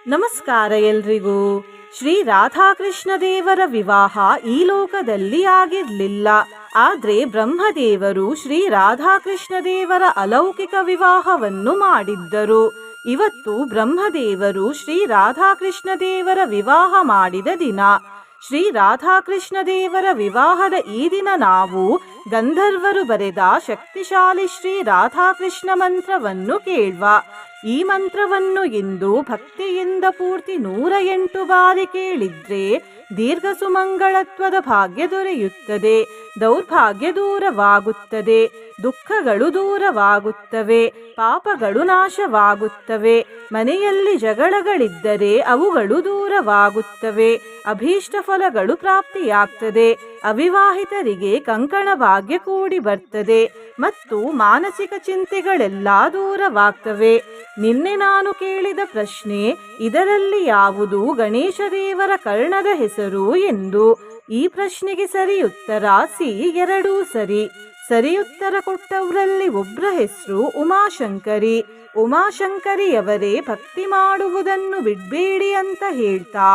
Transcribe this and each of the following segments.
ನಮಸ್ಕಾರ ಎಲ್ರಿಗೂ. ಶ್ರೀ ರಾಧಾಕೃಷ್ಣ ದೇವರ ವಿವಾಹ ಈ ಲೋಕದಲ್ಲಿ ಆಗಿರಲಿಲ್ಲ. ಆದ್ರೆ ಬ್ರಹ್ಮದೇವರು ಶ್ರೀ ರಾಧಾಕೃಷ್ಣ ದೇವರ ಅಲೌಕಿಕ ವಿವಾಹವನ್ನು ಮಾಡಿದ್ದರು. ಇವತ್ತು ಬ್ರಹ್ಮದೇವರು ಶ್ರೀ ರಾಧಾಕೃಷ್ಣ ದೇವರ ವಿವಾಹ ಮಾಡಿದ ದಿನ. ಶ್ರೀ ರಾಧಾಕೃಷ್ಣ ದೇವರ ವಿವಾಹದ ಈ ದಿನ ನಾವು ಗಂಧರ್ವರು ಬರೆದ ಶಕ್ತಿಶಾಲಿ ಶ್ರೀ ರಾಧಾಕೃಷ್ಣ ಮಂತ್ರವನ್ನು ಕೇಳುವ. ಈ ಮಂತ್ರವನ್ನು ಇಂದು ಭಕ್ತಿಯಿಂದ ಪೂರ್ತಿ 108 ಬಾರಿ ಕೇಳಿದ್ರೆ ದೀರ್ಘ ಸುಮಂಗಳತ್ವದ ಭಾಗ್ಯ ದೊರೆಯುತ್ತದೆ, ದೌರ್ಭಾಗ್ಯ ದೂರವಾಗುತ್ತದೆ, ದುಃಖಗಳು ದೂರವಾಗುತ್ತವೆ, ಪಾಪಗಳು ನಾಶವಾಗುತ್ತವೆ, ಮನೆಯಲ್ಲಿ ಜಗಳಗಳಿದ್ದರೆ ಅವುಗಳು ದೂರವಾಗುತ್ತವೆ, ಅಭೀಷ್ಟ ಫಲಗಳು ಪ್ರಾಪ್ತಿಯಾಗ್ತದೆ, ಅವಿವಾಹಿತರಿಗೆ ಕಂಕಣ ಭಾಗ್ಯ ಕೂಡಿ ಬರ್ತದೆ ಮತ್ತು ಮಾನಸಿಕ ಚಿಂತೆಗಳೆಲ್ಲ ದೂರವಾಗ್ತವೆ. ನಿನ್ನೆ ನಾನು ಕೇಳಿದ ಪ್ರಶ್ನೆ, ಇದರಲ್ಲಿ ಯಾವುದು ಗಣೇಶ ದೇವರ ಕರ್ಣದ ಹೆಸರು ಎಂದು. ಈ ಪ್ರಶ್ನೆಗೆ ಸರಿ ಉತ್ತರ ಸಿ, ಎರಡೂ ಸರಿ. ಸರಿ ಉತ್ತರ ಕೊಟ್ಟವರಲ್ಲಿ ಒಬ್ಬರ ಹೆಸರು ಉಮಾಶಂಕರಿ. ಉಮಾಶಂಕರಿಯವರೇ ಭಕ್ತಿ ಮಾಡುವುದನ್ನು ಬಿಡ್ಬೇಡಿ ಅಂತ ಹೇಳ್ತಾ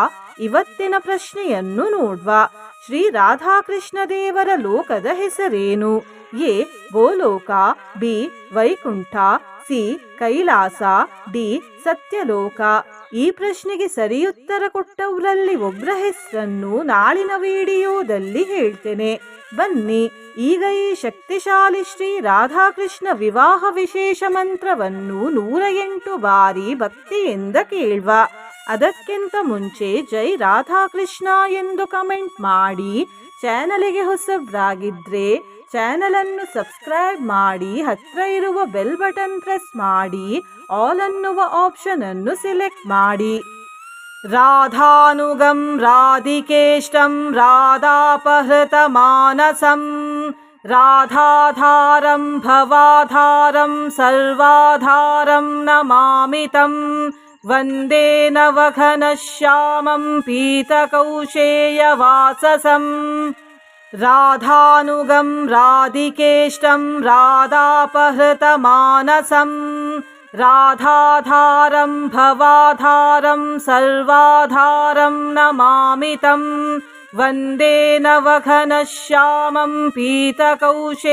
ಇವತ್ತಿನ ಪ್ರಶ್ನೆಯನ್ನು ನೋಡ್ವ. ಶ್ರೀ ರಾಧಾಕೃಷ್ಣ ದೇವರ ಲೋಕದ ಹೆಸರೇನು? A Goloka, B Vaikuntha, C Kailasa, D Satyaloka. ಈ ಪ್ರಶ್ನೆಗೆ ಸರಿಯುತ್ತರ ಕೊಟ್ಟವರಲ್ಲಿ ಒಬ್ಬರ ಹೆಸರನ್ನು ನಾಳಿನ ವಿಡಿಯೋದಲ್ಲಿ ಹೇಳ್ತೇನೆ. ಬನ್ನಿ ಈಗ ಈ ಶಕ್ತಿಶಾಲಿ ಶ್ರೀ ರಾಧಾಕೃಷ್ಣ ವಿವಾಹ ವಿಶೇಷ ಮಂತ್ರವನ್ನು 108 ಬಾರಿ ಭಕ್ತಿಯಿಂದ ಕೇಳುವ. ಅದಕ್ಕಿಂತ ಮುಂಚೆ ಜೈ ರಾಧಾಕೃಷ್ಣ ಎಂದು ಕಮೆಂಟ್ ಮಾಡಿ, ಚಾನಲಿಗೆ ಹೊಸಬ್ರಾಗಿದ್ರೆ ಚಾನಲ್ ಅನ್ನು ಸಬ್ಸ್ಕ್ರೈಬ್ ಮಾಡಿ, ಹತ್ರ ಇರುವ ಬೆಲ್ ಬಟನ್ ಪ್ರೆಸ್ ಮಾಡಿ, ಆಲ್ ಅನ್ನುವ ಆಪ್ಷನ್ ಅನ್ನು ಸಿಲೆಕ್ಟ್ ಮಾಡಿ. ರಾಧಾನುಗಂ ರಾಧಿಕೇಷ್ಟಂ ರಾಧಾಪಹೃತ ಮಾನಸಂ ರಾಧಾಧಾರಂ ಭವಾಧಾರಂ ಸರ್ವಾಧಾರಂ ನಮಾಮಿತಂ ವಂದೇ ನವಘನಶ್ಯಾಮಂ ಪೀತಕೌಶೇಯವಾಸಸಂ. ರಾಧಾನುಗಂ ರಾಧಿಕೇಷ್ಟಂ ರಾಧಾಪಹೃತ ಮಾನಸಂ ರಾಧಾಧಾರಂ ಭವಾಧಾರಂ ಸರ್ವಾಧಾರಂ ನಮಾಮಿತಂ ವಂದೇ ನವಘನಶ್ಯಾಮಂ ಪೀತಕೌಶೇಯವಾಸಸಂ.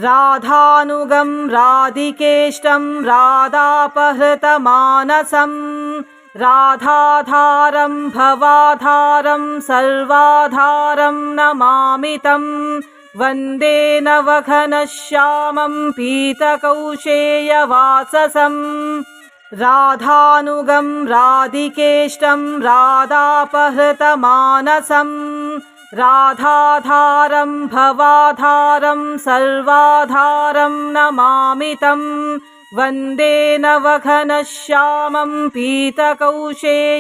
ರಾಧಾನುಗಂ ರಾಧಿಕೇಷ್ಟಂ ರಾಧಾಪಹೃತ ಮಾನಸಂ ರಾಧಾಧಾರಂ ಭವಾಧಾರಂ ಸರ್ವಾಧಾರಂ ನಮಾಮಿತಂ ವಂದೇ ನವಘನಶ್ಯಾಮಂ ಪೀತಕೌಶೇಯವಾಸಸಂ. ರಾಧಾನುಗಂ ರಾಧಿಕೇಷ್ಟಂ ರಾಧಾಪಹೃತ ಮಾನಸಂ ರಾಧಾಧಾರಂ ಭವಾಧಾರಂ ಸರ್ವಾಧಾರಂ ನಮಾಮಿತಂ ವಂದೇ ನವಘನಶ್ಯಾಮಂ ಪೀತಕೌಶೇಯವಾಸಸಂ.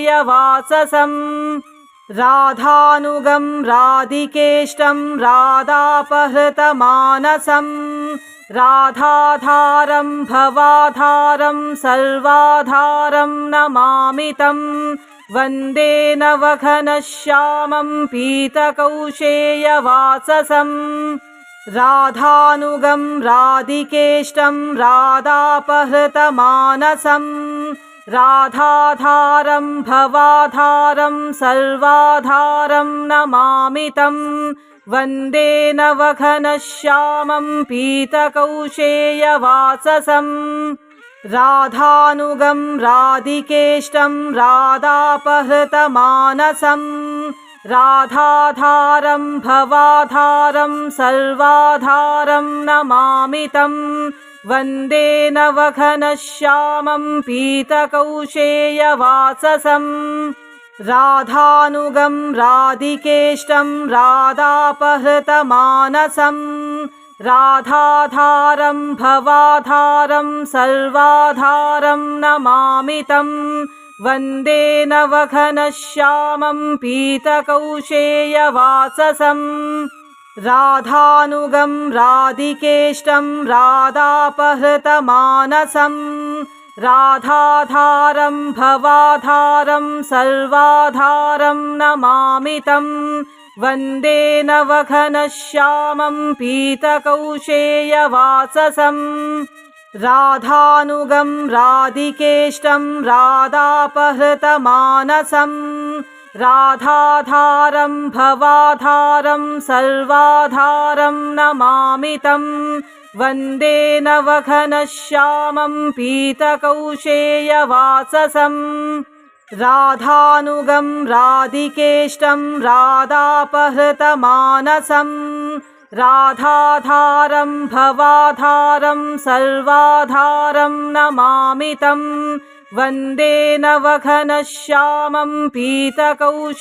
ರಾಧಾನುಗಂ ರಾಧಿಕೇಷ್ಟಂ ರಾಧಾಪಹೃತ ಮಾನಸಂ ರಾಧಾಧಾರಂ ಭವಾಧಾರಂ ಸರ್ವಾಧಾರಂ ನಮಾಮಿತಂ ವಂದೇ ನವಘನಶ್ಯಾಮಂ ಪೀತಕೌಶೇಯವಾಸಸಂ. ರಾಧಾನುಗಂ ರಾಧಿಕೇಷ್ಟಂ ರಾಧಾಪಹೃತ ಮಾನಸಂ ರಾಧಾಧಾರಂ ಭವಾಧಾರಂ ಸರ್ವಾಧಾರಂ ನಮಾಮಿತಂ ವಂದೇ ನವಘನಶ್ಯಾಮಂ ಪೀತಕೌಶೇಯವಾಸಸಂ. ರಾಧಾನುಗಂ ರಾಧಿಕೇಷ್ಟಂ ರಾಧಾಪಹೃತ ಮಾನಸಂ ರಾಧಾಧಾರಂ ಭವಾಧಾರಂ ಸರ್ವಾಧಾರಂ ನಮಾಮಿತಂ ವಂದೇ ನವಘನಶ್ಯಾಮಂ ಪೀತಕೌಶೇಯವಾಸಸಂ. ರಾಧಾನುಗಂ ರಾಧಿಕೇಷ್ಟಂ ರಾಧಾಪಹೃತ ಮಾನಸಂ ರಾಧಾಧಾರಂ ಭವಾಧಾರಂ ಸರ್ವಾಧಾರಂ ನಮಾಮಿತಂ ವಂದೇ ನವಘನಶ್ಯಾಮಂ ಪೀತಕೌಶೇಯವಾಸಸಂ. ರಾಧಾನುಗಂ ರಾಧಿಕೇಷ್ಟಂ ರಾಧಾಪಹೃತ ಮಾನಸಂ ರಾಧಾಧಾರಂ ಭವಾಧಾರಂ ಸರ್ವಾಧಾರಂ ನಮಾಮಿತಂ ವಂದೇ ನವಘನಶ್ಯಾಮಂ ಪೀತಕೌಶೇಯವಾಸಸಂ. राधानुगं राधिकेष्टं राधापहृतमानसं राधाधारं भवाधारं सर्वाधारं नमामि तं वन्दे नवघनश्यामं पीतकौशेयवाससं राधानुगं राधिकेष्टं राधापहृतमानसं राधाधारं भवाधारं सर्वाधारं नमामि तं वन्दे नवघनश्यामं पीतकौशेयवाससं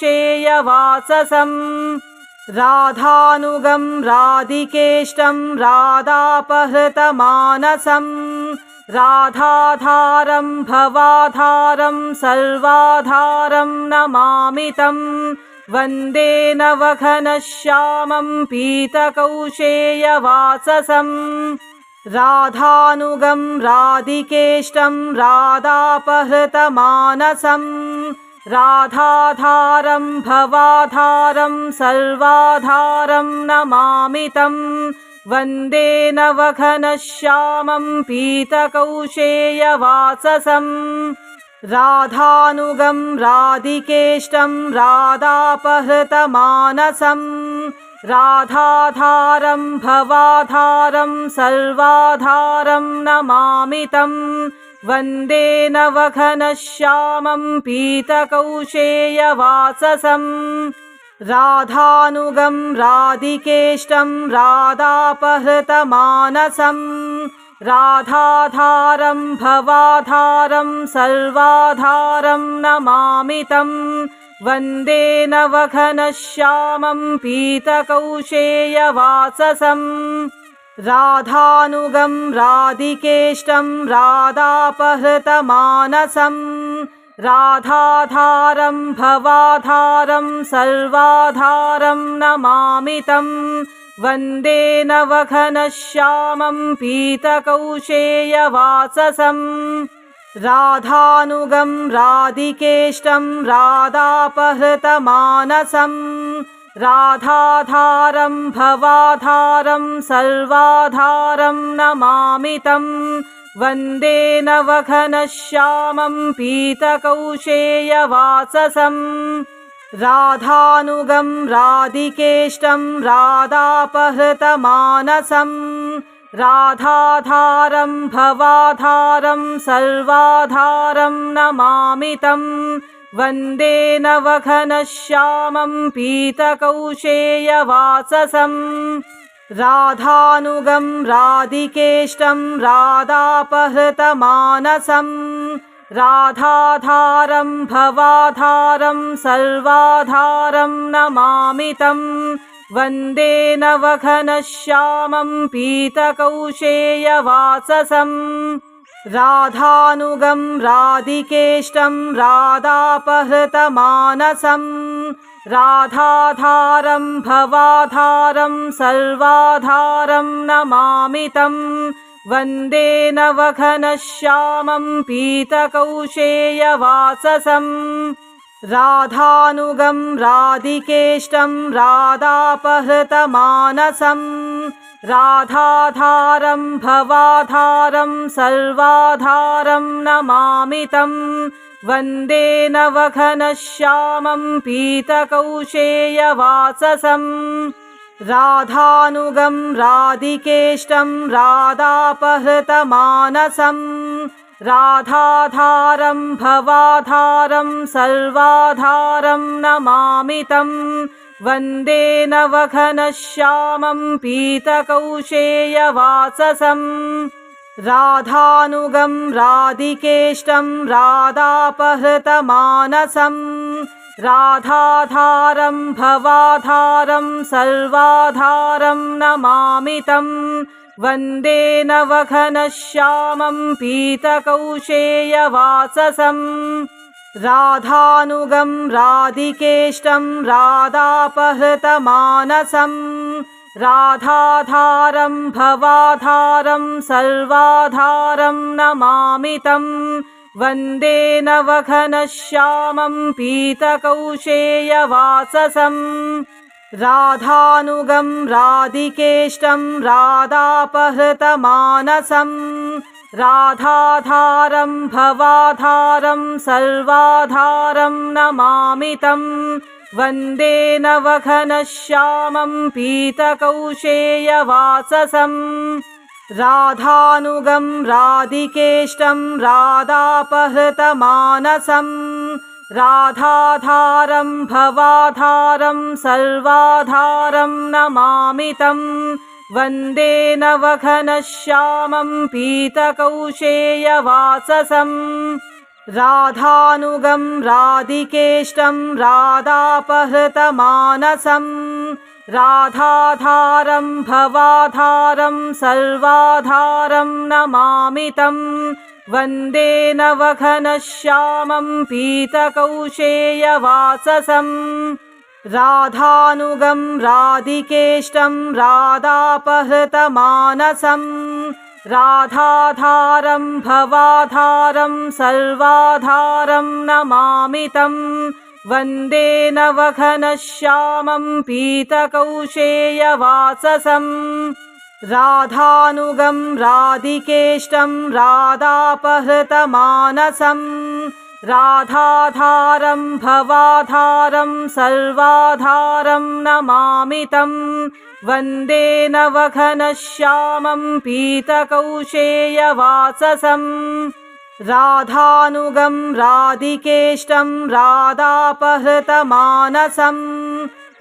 राधानुगं राधिकेष्टं राधापहृतमानसं राधाधारं भवाधारं सर्वाधारं नमामि तं वन्दे नवघनश्यामं पीतकौशेयवाससं राधानुगं राधिकेष्टं राधापहृतमानसं राधाधारं भवाधारं सर्वाधारं नमामि तं वन्दे नवघनश्यामं पीतकौशेयवाससं राधानुगं राधिकेष्टं राधापहृतमानसं राधाधारं भवाधारं सर्वाधारं नमामि तं वन्दे नवघनश्यामं पीतकौशेयवाससं राधानुगं राधिकेष्टं राधापहृतमानसं राधाधारं भवाधारं सर्वाधारं नमामि तं वन्दे नवघनश्यामं पीतकौशेयवाससं राधानुगं राधिकेष्टं राधापहृतमानसं राधाधारं भवाधारं सर्वाधारं नमामि तं वन्दे नवघनश्यामं पीतकौशेयवाससं राधानुगं राधिकेष्टं राधापहृतमानसं राधाधारं भवाधारं सर्वाधारं नमामि तं वन्दे नवघनश्यामं पीतकौशेयवाससं राधानुगं राधिकेष्टं राधापहृतमानसं राधाधारं भवाधारं सर्वाधारं नमामि तं वन्दे नवघनश्यामं पीतकौशेयवाससं राधानुगं राधिकेष्टं राधापहृतमानसं राधाधारं भवाधारं सर्वाधारं नमामि तं वन्दे नवघनश्यामं पीतकौशेयवाससं राधानुगं राधिकेष्टं राधापहृतमानसं राधाधारं भवाधारं सर्वाधारं नमामि तं वन्दे नवघनश्यामं पीतकौशेयवाससं राधानुगं राधिकेष्टं राधापहृतमानसं राधाधारं भवाधारं सर्वाधारं नमामि तं वन्दे नवघनश्यामं पीतकौशेयवाससं राधानुगं राधिकेष्टं राधापहृतमानसं राधाधारं भवाधारं सर्वाधारं नमामि तं वन्दे नवघनश्यामं पीतकौशेयवाससं राधानुगं राधिकेष्टं राधापहृतमानसं राधाधारं भवाधारं सर्वाधारं नमामि तं वन्दे नवघनश्यामं पीतकौशेयवाससं राधानुगं राधिकेष्टं राधापहृतमानसं राधाधारं भवाधारं सर्वाधारं नमामि तं वन्दे नवघनश्यामं पीतकौशेयवाससं राधानुगं राधिकेष्टं राधापहृतमानसं राधाधारं भवाधारं सर्वाधारं नमामि तं वन्दे नवघनश्यामं पीतकौशेयवाससं राधानुगं राधिकेष्टं राधापहृतमानसं राधाधारं भवाधारं सर्वाधारं नमामि तं वन्दे नवघनश्यामं पीतकौशेयवाससं राधानुगं राधिकेष्टं राधापहृतमानसं राधाधारं भवाधारं सर्वाधारं नमामि तं वन्दे नवघनश्यामं पीतकौशेयवाससं राधानुगं राधिकेष्टं राधापहृतमानसं राधाधारं भवाधारं सर्वाधारं नमामि तं वन्दे नवघनश्यामं पीतकौशेयवाससं राधानुगं राधिकेष्टं राधापहृतमानसं राधाधारं भवाधारं सर्वाधारं नमामि तं वन्दे नवघनश्यामं पीतकौशेयवाससं राधानुगं राधिकेष्टं राधापहृतमानसं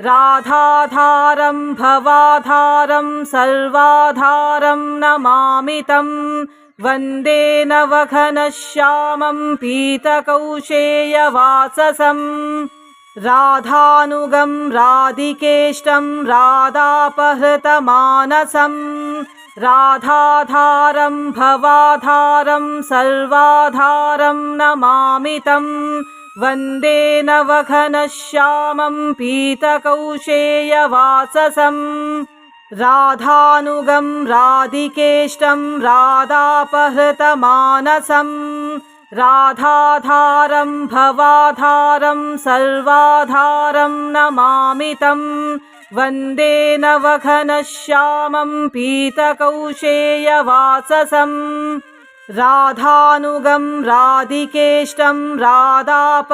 राधाधारं भवाधारं सर्वाधारं नमामि तं वन्दे नवघनश्यामं पीतकौशेयवाससं राधानुगं राधिकेष्टं राधापहृतमानसं राधाधारं भवाधारं सर्वाधारं नमामि तं वन्दे नवघनश्यामं पीतकौशेयवाससं राधानुगं राधिकेष्टं राधापहृतमानसं राधाधारं भवाधारं सर्वाधारं नमामि तं वन्दे नवघनश्यामं पीतकौशेयवाससं राधानुगं राधिकेष्टं राधापहृतमानसं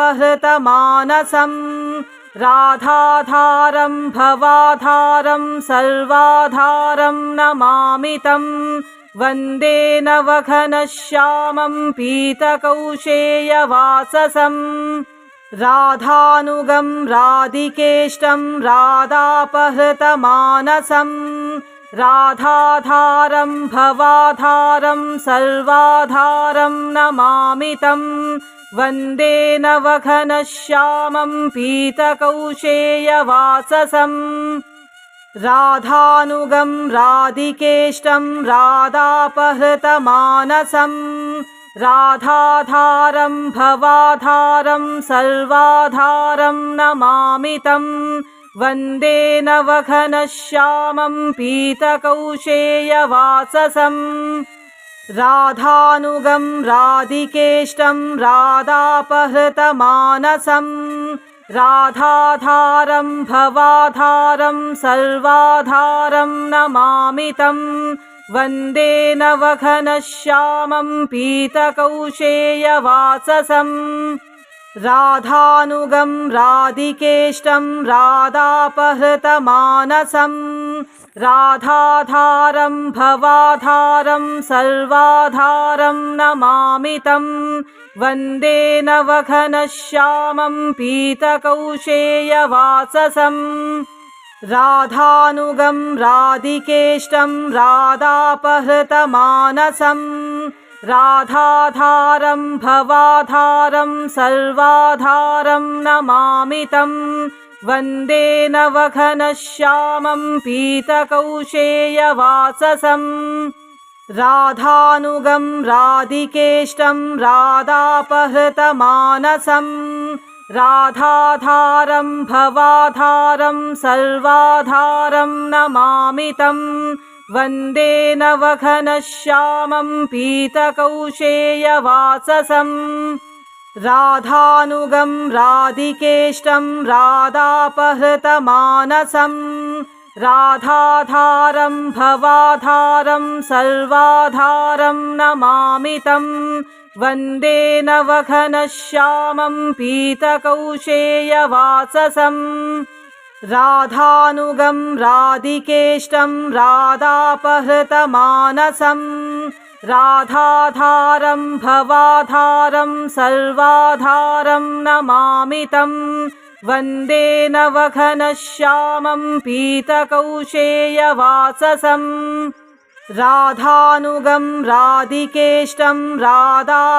राधाधारं भवाधारं सर्वाधारं नमामि तं वन्दे नवघनश्यामं पीतकौशेयवाससं राधानुगं राधिकेष्टं राधापहृतमानसं राधाधारं भवाधारं सर्वाधारं नमामि तं वन्दे नवघनश्यामं पीतकौशेयवाससं राधानुगं राधिकेष्टं राधापहृतमानसं राधाधारं भवाधारं सर्वाधारं नमामि तं वन्दे नवघनश्यामं पीतकौशेयवाससं राधानुगं राधिकेष्टं राधापहृतमानसं राधाधारं भवाधारं सर्वाधारं नमामि तं वन्दे नवघनश्यामं पीतकौशेयवाससं राधानुगं राधिकेष्टं राधापहृतमानसं राधाधारं भवाधारं सर्वाधारं नमामि तं वन्दे नवघनश्यामं पीतकौशेयवाससं राधानुगं राधिकेष्टं राधापहृतमानसं राधाधारं भवाधारं सर्वाधारं नमामि तं वन्दे नवघनश्यामं पीतकौशेयवाससं राधानुगं राधिकेष्टं राधापहृतमानसं राधाधारं भवाधारं सर्वाधारं नमामि तं वन्दे नवघनश्यामं पीतकौशेयवाससं राधानुगं राधिकेष्टं राधापहृतमानसं राधाधारं भवाधारं सर्वाधारं नमामि तं वन्दे नवघनश्यामं पीतकौशेयवाससं राधानुगं राधिकेष्टं राधापहृतमानसं राधाधारं भवाधारं सर्वाधारं नमामि तं वन्दे नवघनश्यामं पीतकौशेयवाससं राधानुगं राधिकेष्टं राधापहृतमानसं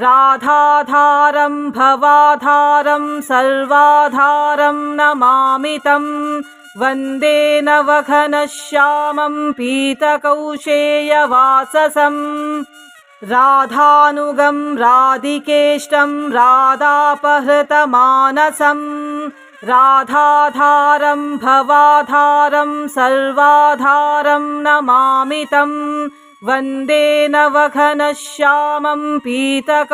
राधाधारं भवाधारं सर्वाधारं नमामि तं वन्दे नवघनश्यामं पीतकौशेयवाससं राधानुगं राधिकेष्टं राधापहृतमानसं राधाधारं भवाधारं सर्वाधारं नमामि तं वन्दे नवघनश्यामं पीतकौशेयवाससं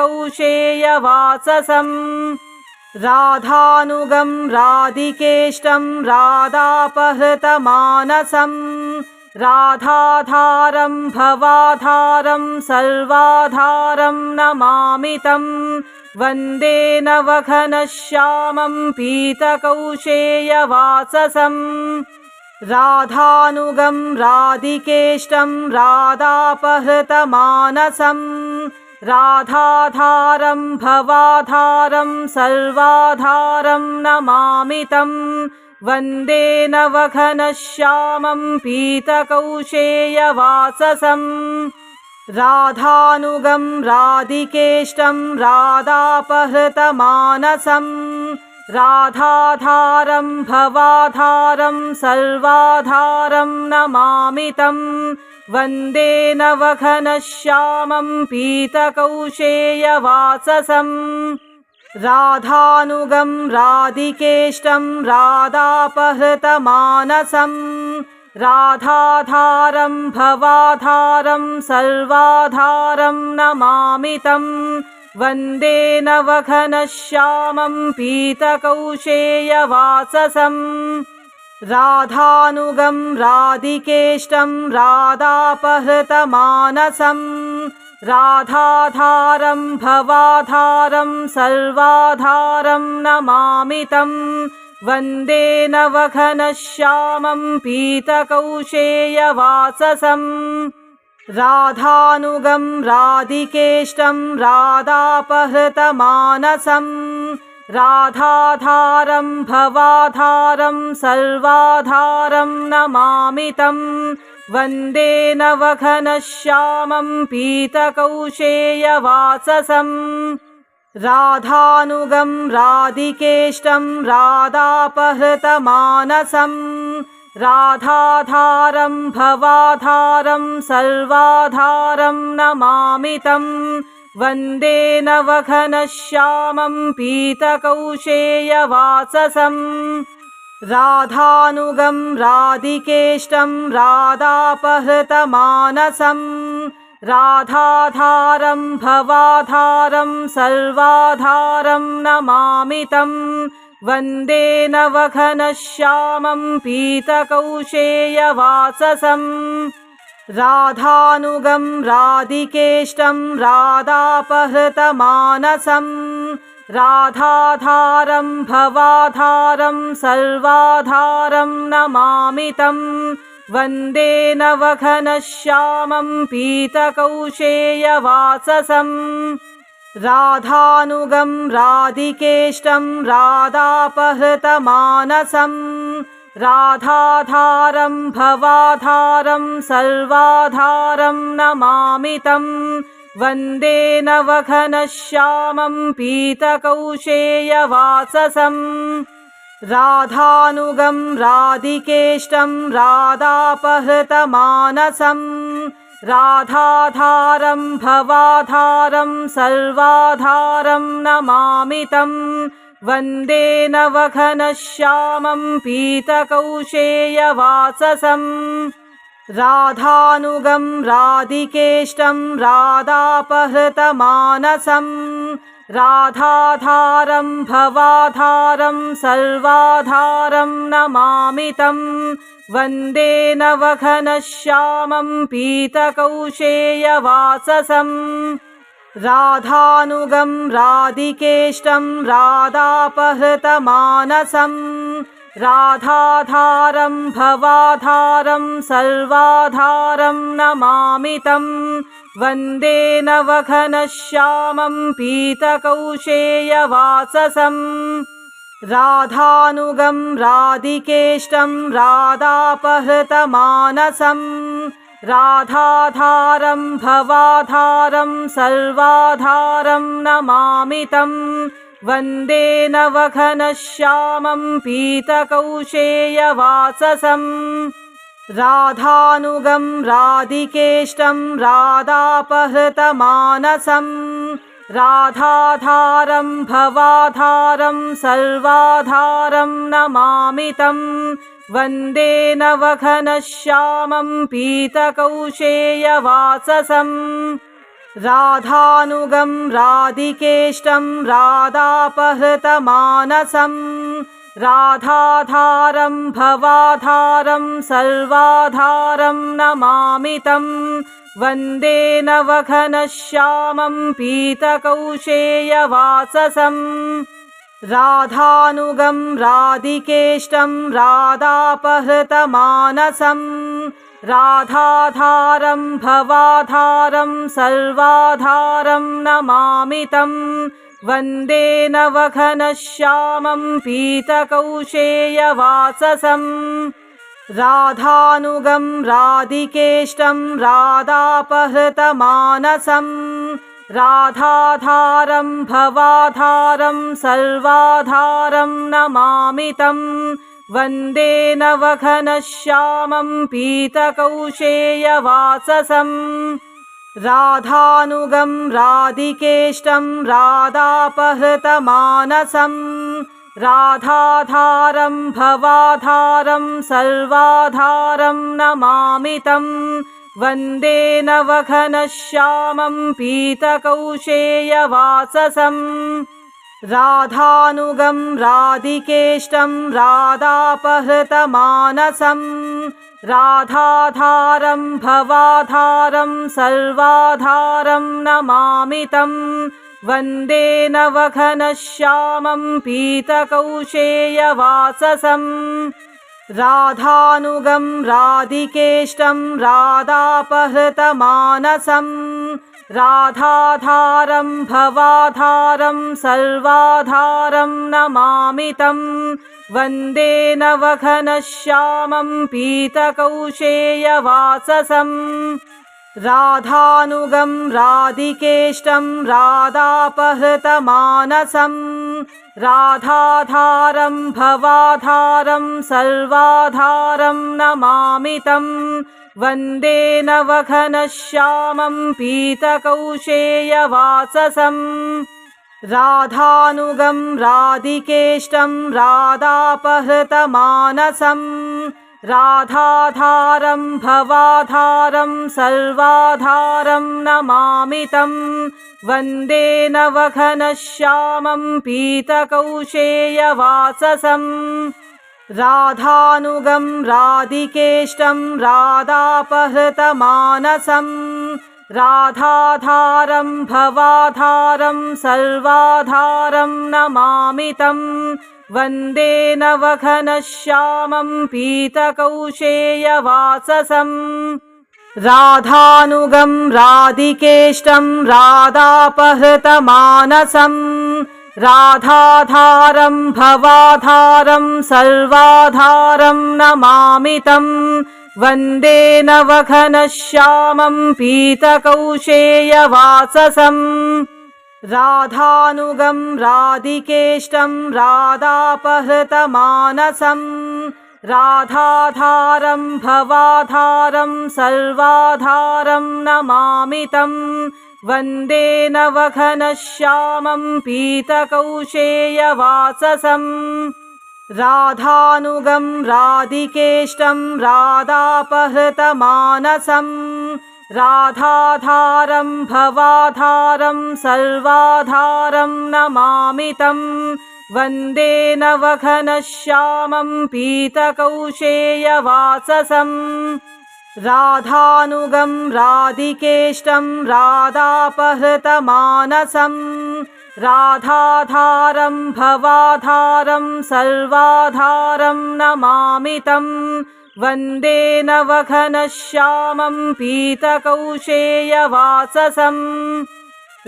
राधानुगं राधिकेष्टं राधापहृतमानसं राधाधारं भवाधारं सर्वाधारं नमामि तं वन्दे नवघनश्यामं पीतकौशेयवाससं राधानुगं राधिकेष्टं राधापहृतमानसं राधाधारं भवाधारं सर्वाधारं नमामि तं वन्दे नवघनश्यामं पीतकौशेयवाससं राधानुगं राधिकेष्टं राधापहृतमानसं राधाधारं भवाधारं सर्वाधारं नमामि तं वन्दे नवघनश्यामं पीतकौशेयवाससं राधानुगं राधिकेष्टं राधापहृतमानसं राधाधारं भवाधारं सर्वाधारं नमामि तं वन्दे नवघनश्यामं पीतकौशेयवाससं राधानुगं राधिकेष्टं राधापहृतमानसं राधाधारं भवाधारं सर्वाधारं नमामि तं वन्दे नवघनश्यामं पीतकौशेयवाससं राधानुगं राधिकेष्टं राधापहृतमानसं राधाधारं भवाधारं सर्वाधारं नमामि तं वन्दे नवघनश्यामं पीतकौशेयवाससं राधानुगं राधिकेष्टं राधापहृतमानसं राधाधारं भवाधारं सर्वाधारं नमामि तं वन्दे नवघनश्यामं पीतकौशेयवाससं राधानुगं राधिकेष्टं राधापहृतमानसं राधाधारं भवाधारं सर्वाधारं नमामि तं वन्दे नवघनश्यामं पीतकौशेयवाससं राधानुगं राधिकेष्टं राधापहृतमानसं राधाधारं भवाधारं सर्वाधारं नमामि तं वन्दे नवघनश्यामं पीतकौशेयवाससं राधानुगं राधिकेष्टं राधापहृतमानसं राधाधारं भवाधारं सर्वाधारं नमामि तं वन्दे नवघनश्यामं पीतकौशेयवाससं राधानुगं राधिकेष्टं राधापहृतमानसं राधाधारं भवाधारं सर्वाधारं नमामि तं वन्दे नवघनश्यामं पीतकौशेयवाससं राधानुगं राधिकेष्टं राधापहृतमानसं राधाधारं भवाधारं सर्वाधारं नमामि तं वन्दे नवघनश्यामं पीतकौशेयवाससं राधानुगं राधिकेष्टं राधापहृतमानसं राधाधारं भवाधारं सर्वाधारं नमामि तं वन्दे नवघनश्यामं पीतकौशेयवाससं राधानुगं राधिकेष्टं राधापहृतमानसं राधाधारं भवाधारं सर्वाधारं नमामि तं वन्दे नवघनश्यामं पीतकौशेयवाससं राधानुगं राधिकेष्टं राधापहृतमानसं राधाधारं भवाधारं सर्वाधारं नमामि तं वन्दे नवघनश्यामं पीतकौशेयवाससं राधानुगं राधिकेष्टं राधापहृतमानसं राधाधारं भवाधारं सर्वाधारं नमामि तं वन्दे नवघनश्यामं पीतकौशेयवाससं राधानुगं राधिकेष्टं राधापहृतमानसं राधाधारं भवाधारं सर्वाधारं नमामि तं वन्दे नवघनश्यामं पीतकौशेयवाससं राधानुगं राधिकेष्टं राधापहृतमानसं राधाधारं भवाधारं सर्वाधारं नमामि तं वन्दे नवघनश्यामं पीतकौशेयवाससं राधानुगं राधिकेष्टं राधापहृतमानसं राधाधारं भवाधारं सर्वाधारं नमामि तं वन्दे नवघनश्यामं पीतकौशेयवाससं राधानुगं राधिकेष्टं राधापहृतमानसं राधाधारं भवाधारं सर्वाधारं नमामि तं वन्दे नवघनश्यामं पीतकौशेयवाससं राधानुगं राधिकेष्टं राधापहृतमानसं राधाधारं भवाधारं सर्वाधारं नमामि तं वन्दे नवघनश्यामं पीतकौशेयवाससं राधानुगं राधिकेष्टं राधापहृतमानसं राधाधारं भवाधारं सर्वाधारं नमामि तं वन्दे नवघनश्यामं पीतकौशेयवाससं राधानुगं राधिकेष्टं राधापहृतमानसं राधाधारं भवाधारं सर्वाधारं नमामि तं वन्दे नवघनश्यामं पीतकौशेयवाससं राधानुगं राधिकेष्टं राधापहृतमानसं राधाधारं भवाधारं सर्वाधारं नमामि तं वन्दे नवघनश्यामं पीतकौशेयवाससं राधानुगं राधिकेष्टं राधापहृतमानसं राधाधारं भवाधारं सर्वाधारं नमामि तं वन्दे नवघनश्यामं पीतकौशेयवाससं राधानुगं राधिकेष्टं राधापहृतमानसं राधाधारं भवाधारं सर्वाधारं नमामि तं वन्दे नवघनश्यामं पीतकौशेयवाससं राधानुगं राधिकेष्टं राधापहृतमानसं राधाधारं भवाधारं सर्वाधारं नमामि तं वन्दे नवघनश्यामं पीतकौशेयवाससं राधानुगं राधिकेष्टं राधापहृतमानसं राधाधारं भवाधारं सर्वाधारं नमामि तं वन्दे नवघनश्यामं पीतकौशेयवाससं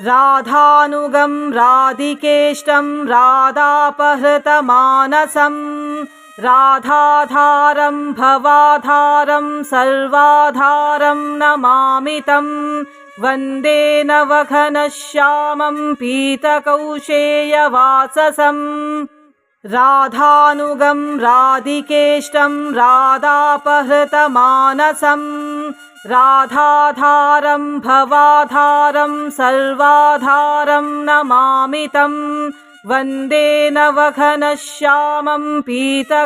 राधानुगं राधिकेष्टं राधापहृतमानसं राधाधारं भवाधारं सर्वाधारं नमामि तं वन्दे नवघनश्यामं पीतकौशेयवाससं राधानुगं राधिकेष्टं राधापहृतमानसं राधाधारं भवाधारं सर्वाधारं नमामि तं वन्दे नवघनश्यामं पीतकौशेयवाससं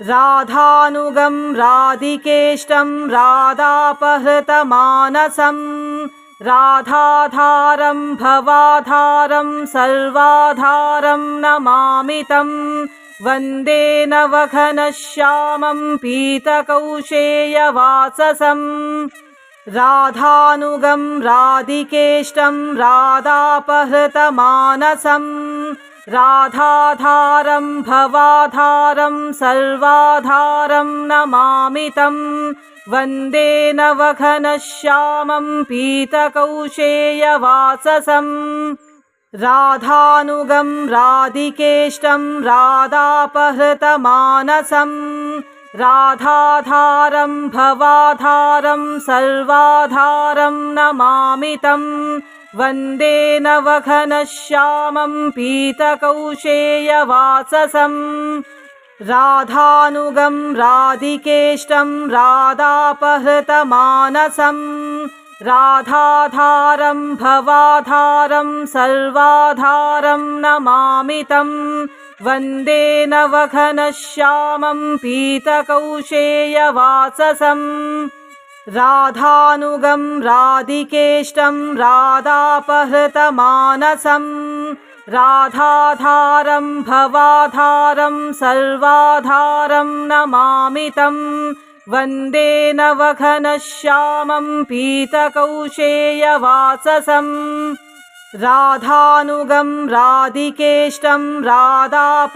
राधानुगं राधिकेष्टं राधापहृतमानसं राधाधारं भवाधारं सर्वाधारं नमामि तं वन्दे नवघनश्यामं पीतकौशेयवाससं राधानुगं राधिकेष्टं राधापहृतमानसं राधाधारं भवाधारं सर्वाधारं नमामि तं वन्दे नवघनश्यामं पीतकौशेयवाससं राधानुगं राधिकेष्टं राधापहृतमानसं राधाधारं भवाधारं सर्वाधारं नमामि तं वन्दे नवघनश्यामं पीतकौशेयवाससं राधानुगं राधिकेष्टं राधापहृतमानसं राधाधारं भवाधारं सर्वाधारं नमामि तं वन्दे नवघनश्यामं पीतकौशेयवाससं राधानुगं राधिकेष्टं राधापहृतमानसं राधाधारं भवाधारं सर्वाधारं नमामि तं वन्दे नवघनश्यामं पीतकौशेयवाससं राधानुगं राधिकेष्टं राधापहृतमानसं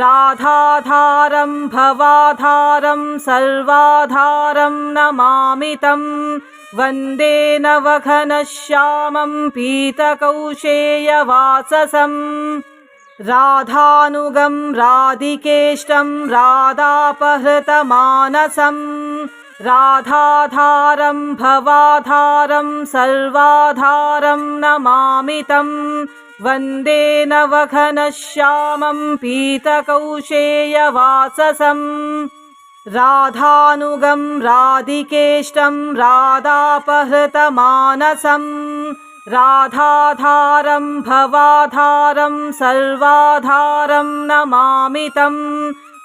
राधाधारं भवाधारं सर्वाधारं नमामि तं वन्दे नवघनश्यामं पीतकौशेयवाससं राधानुगं राधिकेष्टं राधापहृतमानसं राधाधारं भवाधारं सर्वाधारं नमामि तं वन्दे नवघनश्यामं पीतकौशेयवाससं राधानुगं राधिकेष्टं राधापहृतमानसं राधाधारं भवाधारं सर्वाधारं नमामि तं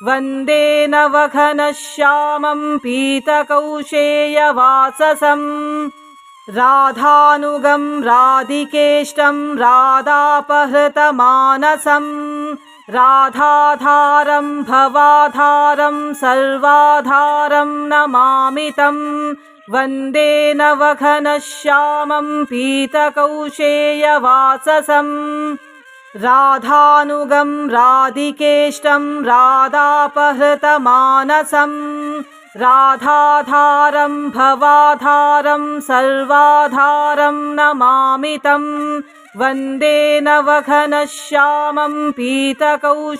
वन्दे नवघनश्यामं पीतकौशेयवाससं राधानुगं राधिकेष्टं राधापहृतमानसं राधाधारं भवाधारं सर्वाधारं नमामि तं वन्दे नवघनश्यामं पीतकौशेयवाससं राधानुगं राधिकेष्टं राधापहृतमानसं राधाधारं भवाधारं सर्वाधारं नमामि तं वन्दे नवघनश्यामं पीतकौशेयवाससं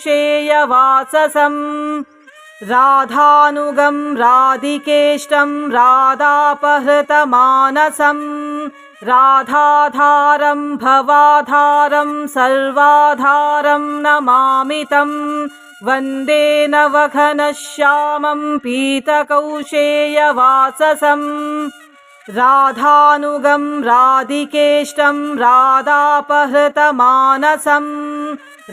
राधानुगं राधिकेष्टं राधापहृतमानसं राधाधारं भवाधारं सर्वाधारं नमामि तं वन्दे नवघनश्यामं पीतकौशेयवाससं राधानुगं राधिकेष्टं राधापहृतमानसं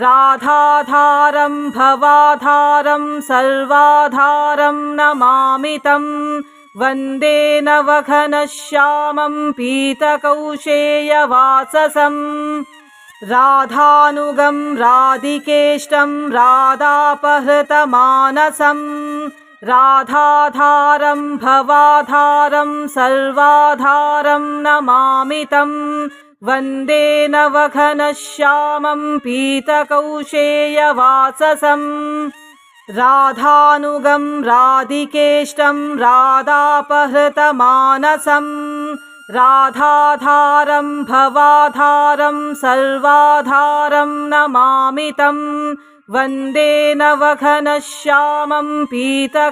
राधाधारं भवाधारं सर्वाधारं नमामि तं वन्दे नवघनश्यामं पीतकौशेयवाससं राधानुगं राधिकेष्टं राधापहृतमानसं राधाधारं भवाधारं सर्वाधारं नमामि तं वन्दे नवघनश्यामं पीतकौशेयवाससं राधानुगं राधिकेष्टं राधापहृतमानसं राधाधारं भवाधारं सर्वाधारं नमामि तं वन्दे नवघनश्यामं पीतकौशेयवाससं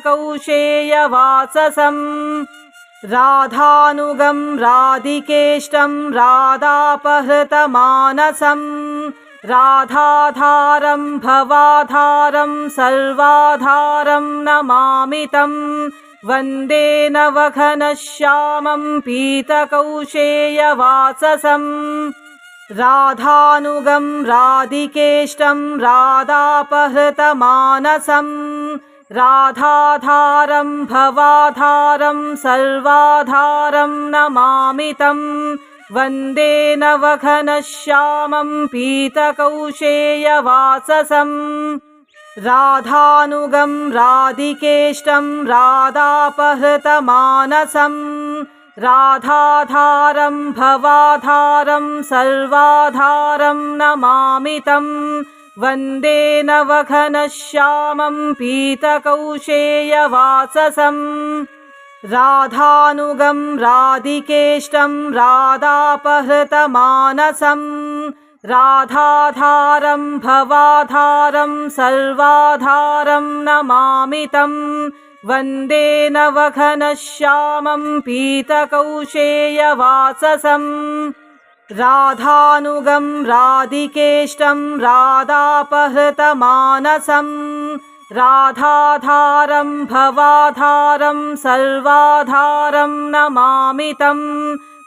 राधानुगं राधिकेष्टं राधापहृतमानसं राधाधारं भवाधारं सर्वाधारं नमामि तं वन्दे नवघनश्यामं पीतकौशेयवाससं राधानुगं राधिकेष्टं राधापहृतमानसं राधाधारं भवाधारं सर्वाधारं नमामि तं वन्दे नवघनश्यामं पीतकौशेयवाससं राधानुगं राधिकेष्टं राधापहृतमानसं राधाधारं भवाधारं सर्वाधारं नमामि तं वन्दे नवघनश्यामं पीतकौशेयवाससं राधानुगं राधिकेष्टं राधापहृतमानसं राधाधारं भवाधारं सर्वाधारं नमामि तं वन्दे नवघनश्यामं पीतकौशेयवाससं राधानुगं राधिकेष्टं राधापहृतमानसं राधाधारं भवाधारं सर्वाधारं नमामि तं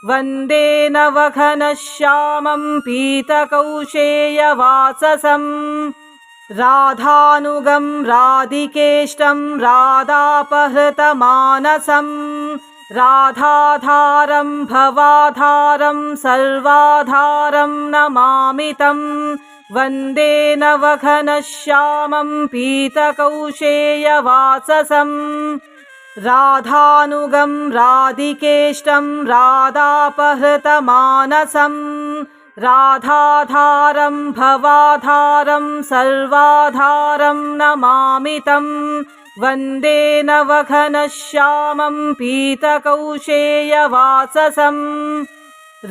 वन्दे नवघनश्यामं पीतकौशेयवाससं राधानुगं राधिकेष्टं राधापहृतमानसं राधाधारं भवाधारं सर्वाधारं नमामि तं वन्दे नवघनश्यामं पीतकौशेयवाससं राधानुगं राधिकेष्टं राधापहृतमानसं राधाधारं भवाधारं सर्वाधारं नमामि तं वन्दे नवघनश्यामं पीतकौशेयवाससं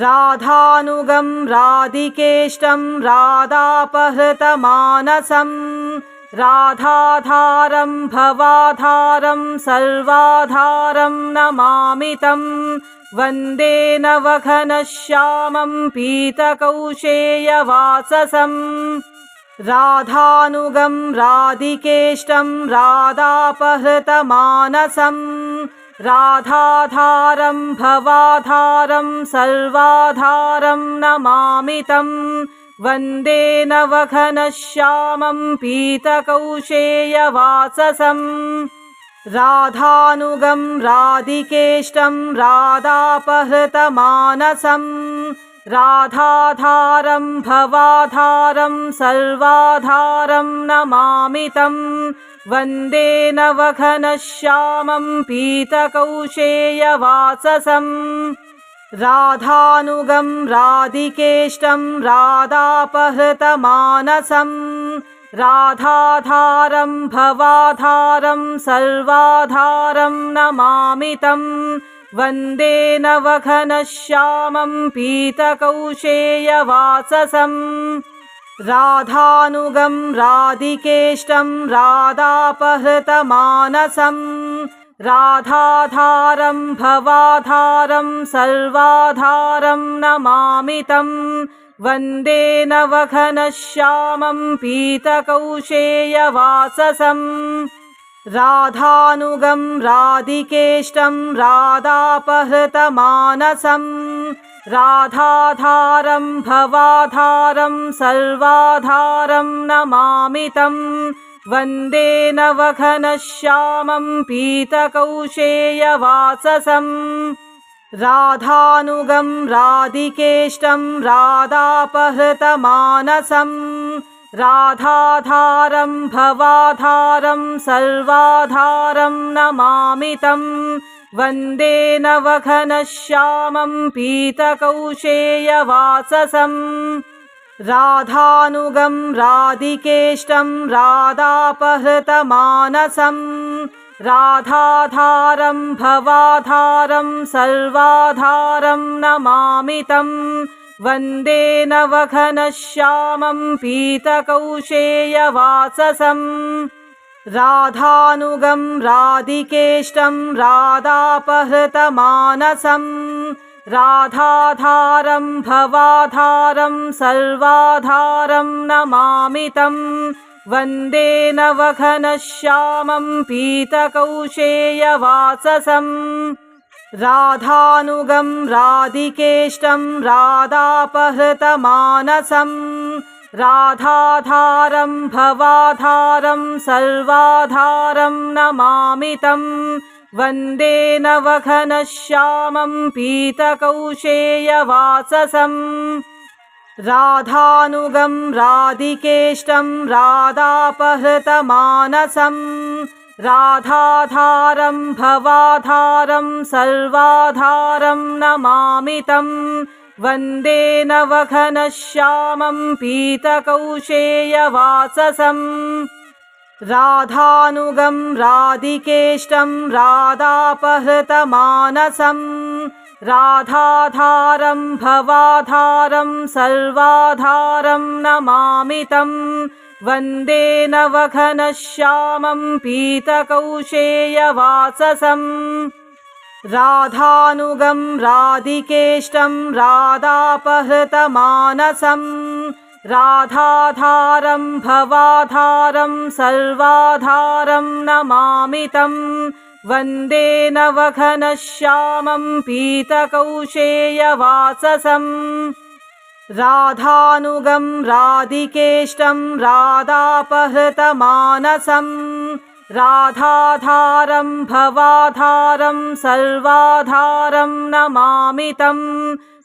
राधानुगं राधिकेष्टं राधापहृतमानसं राधाधारं भवाधारं सर्वाधारं नमामि तं वन्दे नवघनश्यामं पीतकौशेयवाससं राधानुगं राधिकेष्टं राधापहृतमानसं राधाधारं भवाधारं सर्वाधारं नमामि तं वन्दे नवघनश्यामं पीतकौशेयवाससं राधानुगं राधिकेष्टं राधापहृतमानसं राधाधारं भवाधारं सर्वाधारं नमामि तं वन्दे नवघनश्यामं पीतकौशेयवाससं राधानुगं राधिकेष्टं राधापहृतमानसं राधाधारं भवाधारं सर्वाधारं नमामि तं वन्दे नवघनश्यामं पीतकौशेयवाससं राधानुगं राधिकेष्टं राधापहृतमानसं राधाधारं भवाधारं सर्वाधारं नमामि तं वन्दे नवघनश्यामं पीतकौशेयवाससं राधानुगं राधिकेष्टं राधापहृतमानसं राधाधारं भवाधारं सर्वाधारं नमामि तं वन्दे नवघनश्यामं पीतकौशेयवाससं राधानुगं राधिकेष्टं राधापहृतमानसं राधाधारं भवाधारं सर्वाधारं नमामि तं वन्दे नवघनश्यामं पीतकौशेयवाससं राधानुगं राधिकेष्टं राधापहृतमानसं राधाधारं भवाधारं सर्वाधारं नमामि तं वन्दे नवघनश्यामं पीतकौशेयवाससं राधानुगं राधिकेष्टं राधापहृतमानसं राधाधारं भवाधारं सर्वाधारं नमामि तं वन्दे नवघनश्यामं पीतकौशेयवाससं राधानुगं राधिकेष्टं राधापहृतमानसं राधाधारं भवाधारं सर्वाधारं नमामि तं वन्दे नवघनश्यामं पीतकौशेयवाससं राधानुगं राधिकेष्टं राधापहृतमानसं राधाधारं भवाधारं सर्वाधारं नमामि तं वन्दे नवघनश्यामं पीतकौशेयवाससं राधानुगं राधिकेष्टं राधापहृतमानसं राधाधारं भवाधारं सर्वाधारं नमामि तं वन्दे नवघनश्यामं पीतकौशेयवाससं राधानुगं राधिकेष्टं राधापहृतमानसं राधाधारं भवाधारं सर्वाधारं नमामि तं वन्दे नवघनश्यामं पीतकौशेयवाससं राधानुगं राधिकेष्टं राधापहृतमानसं राधाधारं भवाधारं सर्वाधारं नमामि तं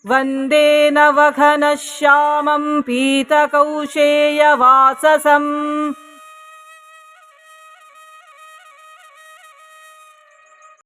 वन्दे नवघनश्यामं पीतकौशेयवाससं